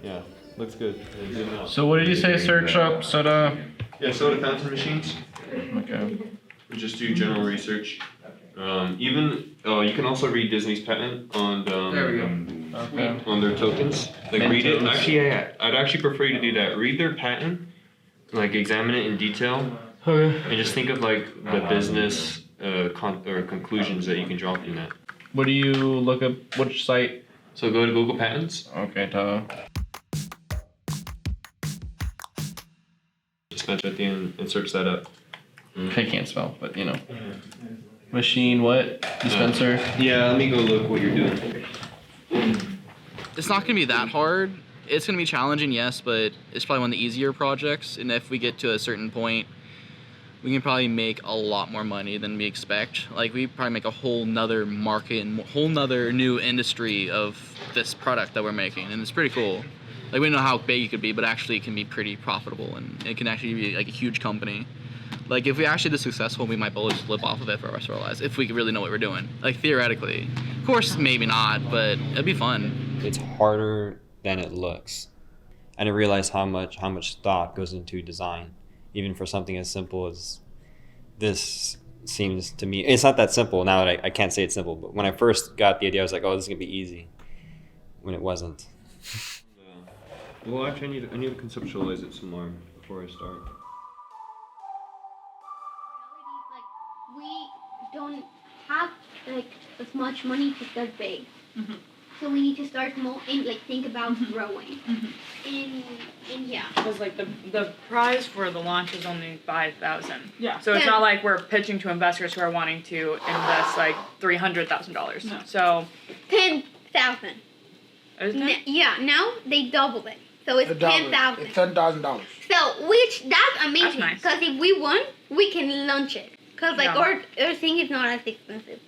Yeah, looks good. So what did you say? Search up soda. Yeah, soda fountain machines. Okay. We just do general research. You can also read Disney's patent on There we go. Okay. on their tokens. Like read it. Actually, yeah, I'd actually prefer you to do that. Read their patent, like examine it in detail, and just think of like the business conclusions that you can draw from that. What do you look up? Which site? So go to Google Patents. Okay, Just mention at the end and search that up. I can't spell, but you know. Machine what? Dispenser? Yeah, let me go look what you're doing. It's not gonna be that hard. It's gonna be challenging, yes, but it's probably one of the easier projects. And if we get to a certain point, we can probably make a lot more money than we expect. Like we probably make a whole nother market and whole nother new industry of this product that we're making, and it's pretty cool. Like we don't know how big it could be, but actually it can be pretty profitable, and it can actually be like a huge company. Like if we actually did successful, we might be able to just live off of it for the rest of our lives if we really know what we're doing. Like theoretically, of course, maybe not, but it'd be fun. It's harder than it looks. I didn't realize how much thought goes into design, even for something as simple as this. Seems to me it's not that simple now that I can't say it's simple, but when I first got the idea I was like, oh, this is gonna be easy, when it wasn't. Well, actually, I need to conceptualize it some more before I start. We don't have like as much money to start big. Mm-hmm. So we need to start small and like think about growing. Mm-hmm. And yeah. Because like the prize for the launch is only $5,000. Yeah. So it's not like we're pitching to investors who are wanting to invest like $300,000. No. So 10,000. Isn't it? Yeah. Now they doubled it. So it's 10,000. It's $10,000. So that's amazing. That's nice. Because if we won, we can launch it. Because like our thing is not as expensive.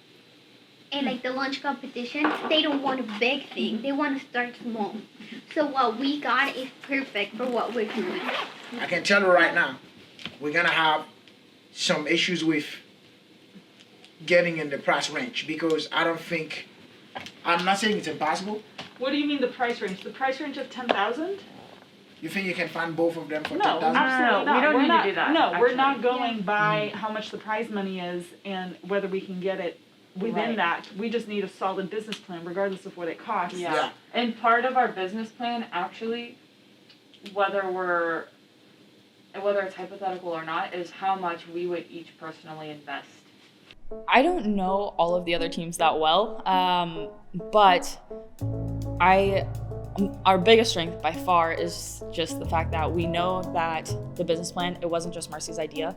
And like the lunch competition, they don't want a big thing. They want to start small. So what we got is perfect for what we're doing. I can tell you right now, we're gonna have some issues with getting in the price range because I'm not saying it's impossible. What do you mean the price range? The price range of 10,000? You think you can find both of them for No, 10,000? absolutely not. We don't We're need to not, do that, No, we're actually. not going by how much the prize money is and whether we can get it within that. We just need a solid business plan, regardless of what it costs. Yeah. And part of our business plan, actually, whether it's hypothetical or not, is how much we would each personally invest. I don't know all of the other teams that well, but our biggest strength by far is just the fact that we know that the business plan, it wasn't just Marcy's idea,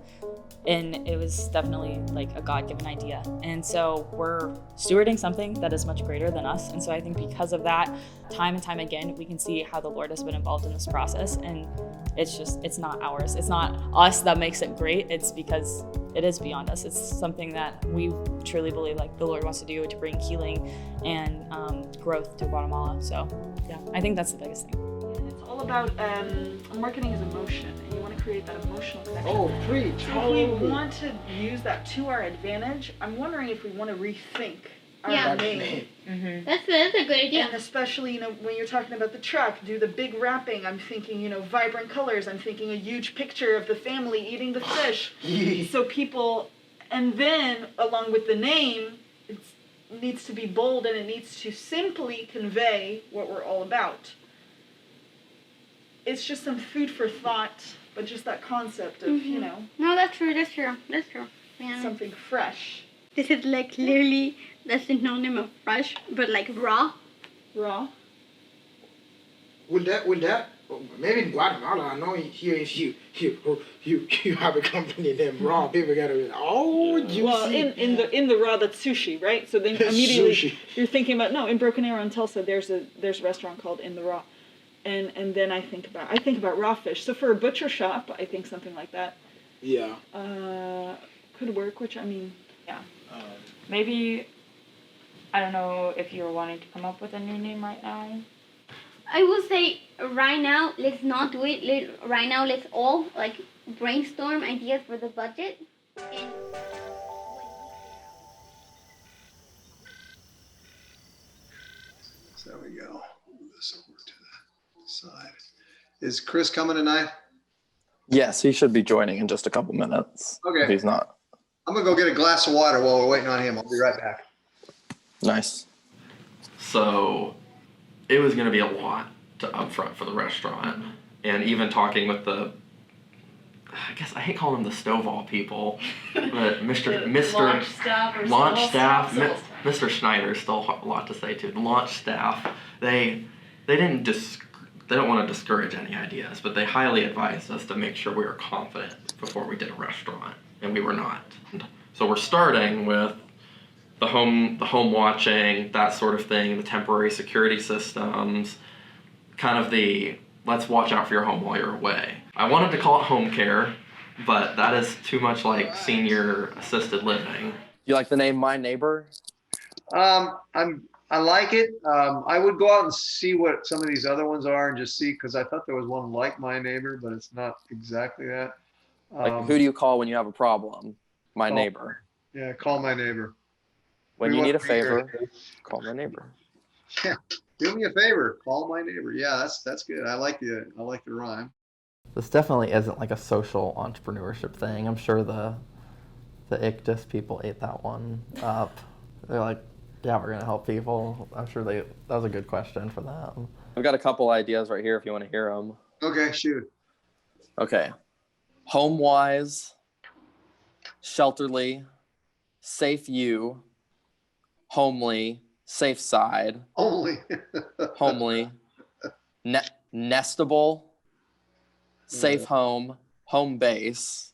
and it was definitely like a God-given idea. And so we're stewarding something that is much greater than us. And so I think because of that, time and time again, we can see how the Lord has been involved in this process. And it's not ours. It's not us that makes it great. It's because it is beyond us. It's something that we truly believe like the Lord wants to do to bring healing and growth to Guatemala. So yeah, I think that's the biggest thing. And it's all about marketing is emotion, and you want to create that emotional connection. Oh, preach. So if we want to use that to our advantage, I'm wondering if we want to rethink our name. Mm-hmm. That's a good idea. And especially, when you're talking about the truck, do the big wrapping. I'm thinking, vibrant colors. I'm thinking a huge picture of the family eating the fish. So people, and then along with the name, it needs to be bold and it needs to simply convey what we're all about. It's just some food for thought, but just that concept of, No, that's true. Yeah. something fresh. This is like literally the synonym of fresh, but like raw. Raw. Will that maybe in Guatemala? I know here if you have a company named Raw, people gotta be juicy. Well, in the raw, that's sushi, right? So then immediately Sushi. you're thinking about in Broken Arrow in Tulsa, there's a restaurant called In the Raw, and then I think about raw fish. So for a butcher shop, I think something like that. Yeah. Could work. Which yeah. Maybe, I don't know if you're wanting to come up with a new name right now. I will say right now, let's not do it. Right now, let's all like brainstorm ideas for the budget. And so there we go. Move this over to the inside. Is Chris coming tonight? Yes, he should be joining in just a couple minutes. Okay. If he's not. I'm gonna go get a glass of water while we're waiting on him. I'll be right back. Nice. So it was going to be a lot to upfront for the restaurant. And even talking with I guess I hate calling them the Stovall people, but Mr. Launch staff, Mr. Schneider still a lot to say too. The launch staff, they don't want to discourage any ideas, but they highly advised us to make sure we were confident before we did a restaurant, and we were not. So we're starting with the home watching, that sort of thing, the temporary security systems, kind of the let's watch out for your home while you're away. I wanted to call it home care, but that is too much like senior assisted living. You like the name MyNeighbor? I like it. I would go out and see what some of these other ones are and just see, because I thought there was one like MyNeighbor, but it's not exactly that. Like, who do you call when you have a problem? MyNeighbor. Yeah, call MyNeighbor. When you need a favor, call MyNeighbor. Yeah, do me a favor, call MyNeighbor. Yeah, that's good. I like the rhyme. This definitely isn't like a social entrepreneurship thing. I'm sure the Icthus people ate that one up. They're like, yeah, we're gonna help people. I'm sure that was a good question for them. I've got a couple ideas right here if you want to hear them. Okay, shoot. Okay. Home-wise, shelterly, safe you, homely, safe side. Homely. Homely. Nestable, safe home, home base,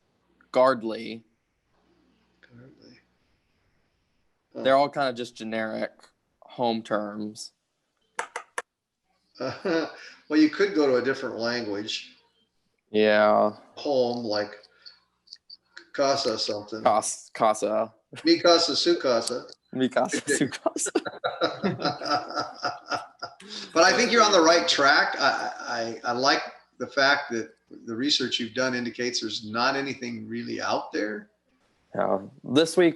guardly. They're all kind of just generic home terms. Well, you could go to a different language. Yeah. Home, like casa something. Casa. Mi casa su casa. Mi casa su casa. But I think you're on the right track. I like the fact that the research you've done indicates there's not anything really out there. Yeah. This week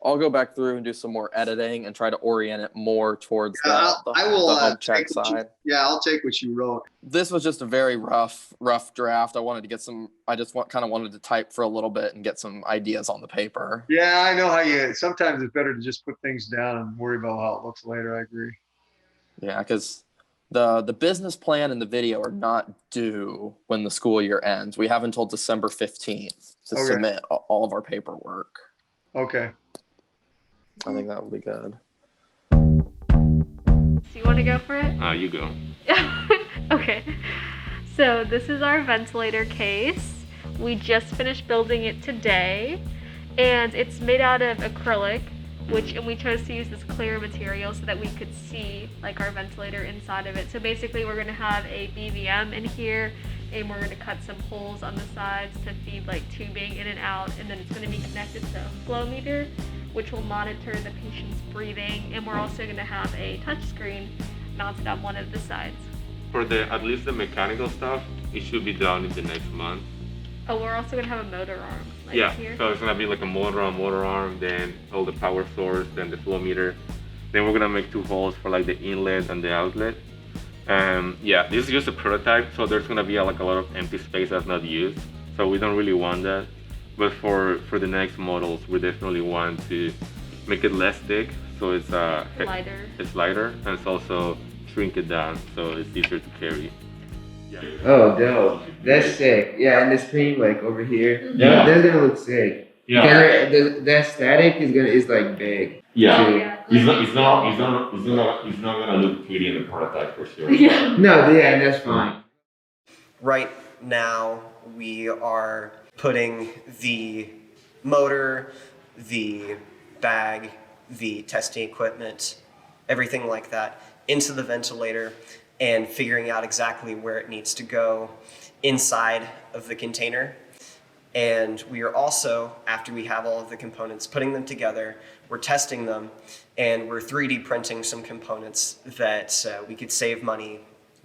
I'll go back through and do some more editing and try to orient it more towards the home check side. I'll take what you wrote. This was just a very rough draft. I wanted to get kind of wanted to type for a little bit and get some ideas on the paper. Yeah, I know sometimes it's better to just put things down and worry about how it looks later. I agree. Yeah, because the business plan and the video are not due when the school year ends. We have until December 15th to submit all of our paperwork. Okay. I think that would be good. So you want to go for it? You go. Okay. So this is our ventilator case. We just finished building it today, and it's made out of acrylic, and we chose to use this clear material so that we could see like our ventilator inside of it. So basically we're going to have a BVM in here, and we're going to cut some holes on the sides to feed like tubing in and out, and then it's going to be connected to a flow meter, which will monitor the patient's breathing, and we're also going to have a touch screen mounted on one of the sides. For at least the mechanical stuff, it should be done in the next month. Oh, we're also going to have a motor arm here. So it's going to be like a motor arm, then all the power source, then the flow meter. Then we're going to make 2 holes for like the inlet and the outlet. This is just a prototype, so there's going to be like a lot of empty space that's not used. So we don't really want that. But for the next models, we definitely want to make it less thick, so it's lighter. It's lighter, and it's also shrink it down, so it's easier to carry. Yeah. Oh, dope! That's sick. Yeah, and the screen like over here. Yeah. That's gonna look sick. Yeah. The static is like big. Yeah. It's not gonna look pretty in the prototype for sure. Yeah. No, yeah, that's fine. Right now, we are putting the motor, the bag, the testing equipment, everything like that into the ventilator and figuring out exactly where it needs to go inside of the container. And we are also, after we have all of the components, putting them together, we're testing them, and we're 3D printing some components that we could save money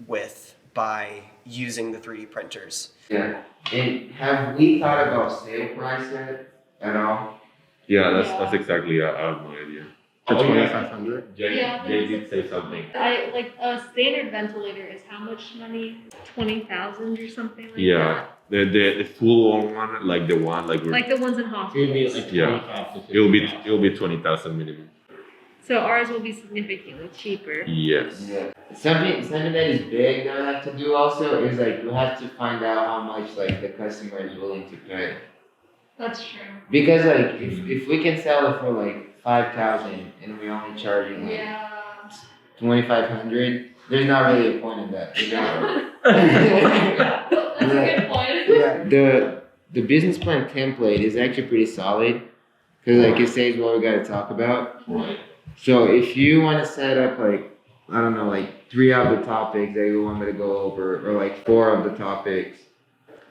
with by using the 3D printers. Yeah. And have we thought about sale price yet at all? Yeah, that's exactly my idea. For Oh, yeah. 2,500. They did say something. I like a standard ventilator is how much money? 20,000 or something like Yeah, the full on one, like the one like that. Like the ones in hospitals. yeah, it'll be 20,000 minimum. So ours will be significantly cheaper. Yes. Yeah. Something that is big that I have to do also is like we have to find out how much like the customer is willing to pay. That's true. Because like if we can sell it for like 5,000 and we're only charging like 2,500, there's not really a point in that. You know? That's a good point. Yeah. The business plan template is actually pretty solid because like it says what we got to talk about. Right. So if you want to set up like I don't know like 3 of the topics that you want me to go over or like 4 of the topics,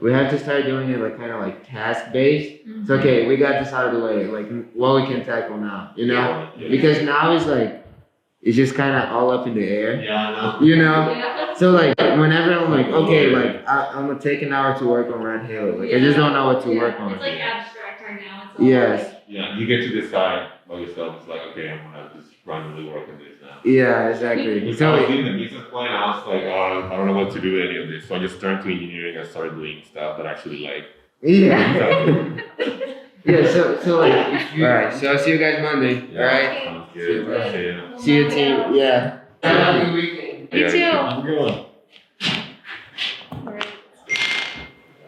we have to start doing it like kind of like task based. It's okay, we got this out of the way, like what we can tackle now, you know? Yeah. Because now it's like it's just kind of all up in the air. Yeah, I know. You know? So like whenever I'm like, okay, like I'm gonna take an hour to work on Red Hill. Like I just don't know what to work on. It's like abstract right now. It's all Yes. Yeah, you get to decide by yourself. It's like, okay, I'm gonna just randomly work on this now. Yeah, exactly. If So I was doing the business plan, I was like, oh, I don't know what to do with any of this. So I just turned to engineering and started doing stuff that I actually like. yeah. Yeah, so like if you alright, so I'll see you guys Monday. Yeah, Alright? sounds good. See ya. See you team. Yeah. Have a good weekend. You too. Have a good one. Alright.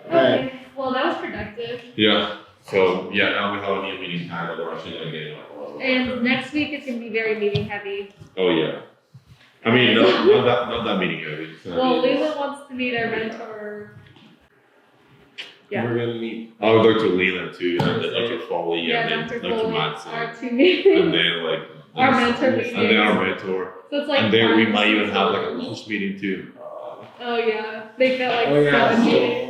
Alright. Okay. Well, that was productive. Yeah. So yeah, now we have a new meeting time that we're actually gonna get in. And next week it's gonna be very meeting heavy. Oh yeah. I mean, not that meeting heavy. Well, Leland wants to meet our mentor. Yeah. We're gonna meet. I'll go to Leland too, and then Dr. Foley, Yeah, and Dr. then Dr. Foley, Matson, our 2 meetings. and then like Our mentor and then our mentor, So it's like and then we fun. might even have like a lunch meeting too. Oh yeah, make that like Oh, yeah, 7 so- meetings.